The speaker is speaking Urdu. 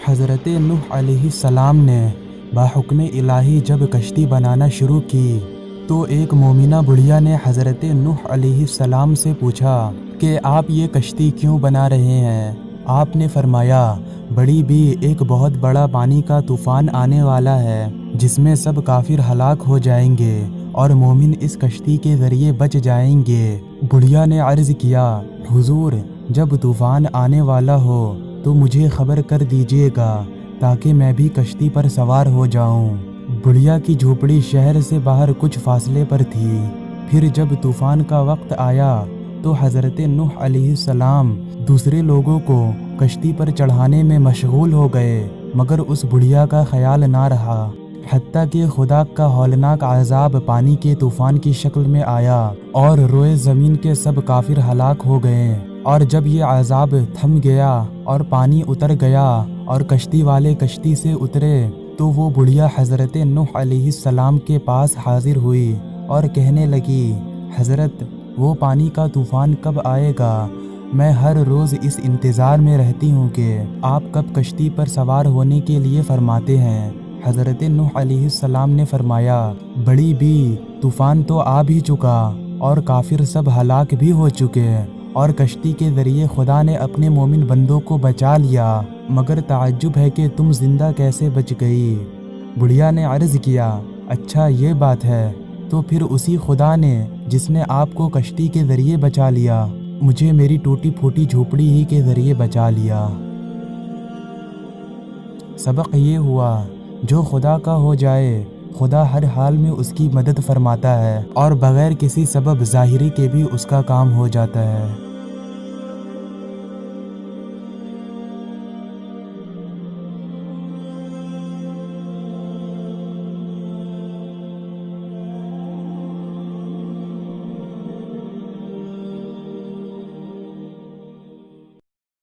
حضرت نوح علیہ السلام نے بحکم الہی جب کشتی بنانا شروع کی تو ایک مومنہ بڑھیا نے حضرت نوح علیہ السلام سے پوچھا کہ آپ یہ کشتی کیوں بنا رہے ہیں؟ آپ نے فرمایا، بڑی بھی ایک بہت بڑا پانی کا طوفان آنے والا ہے جس میں سب کافر ہلاک ہو جائیں گے اور مومن اس کشتی کے ذریعے بچ جائیں گے۔ بڑھیا نے عرض کیا، حضور جب طوفان آنے والا ہو تو مجھے خبر کر دیجیے گا تاکہ میں بھی کشتی پر سوار ہو جاؤں۔ بڑھیا کی جھوپڑی شہر سے باہر کچھ فاصلے پر تھی۔ پھر جب طوفان کا وقت آیا تو حضرت نوح علیہ السلام دوسرے لوگوں کو کشتی پر چڑھانے میں مشغول ہو گئے، مگر اس بڑھیا کا خیال نہ رہا، حتیٰ کہ خدا کا ہولناک عذاب پانی کے طوفان کی شکل میں آیا اور روئے زمین کے سب کافر ہلاک ہو گئے۔ اور جب یہ عذاب تھم گیا اور پانی اتر گیا اور کشتی والے کشتی سے اترے تو وہ بڑھیا حضرت نوح علیہ السلام کے پاس حاضر ہوئی اور کہنے لگی، حضرت وہ پانی کا طوفان کب آئے گا؟ میں ہر روز اس انتظار میں رہتی ہوں کہ آپ کب کشتی پر سوار ہونے کے لیے فرماتے ہیں۔ حضرت نوح علیہ السلام نے فرمایا، بڑی بھی طوفان تو آ بھی چکا اور کافر سب ہلاک بھی ہو چکے اور کشتی کے ذریعے خدا نے اپنے مومن بندوں کو بچا لیا، مگر تعجب ہے کہ تم زندہ کیسے بچ گئی؟ بڑھیا نے عرض کیا، اچھا یہ بات ہے، تو پھر اسی خدا نے جس نے آپ کو کشتی کے ذریعے بچا لیا مجھے میری ٹوٹی پھوٹی جھوپڑی ہی کے ذریعے بچا لیا۔ سبق یہ ہوا، جو خدا کا ہو جائے خدا ہر حال میں اس کی مدد فرماتا ہے اور بغیر کسی سبب ظاہری کے بھی اس کا کام ہو جاتا ہے۔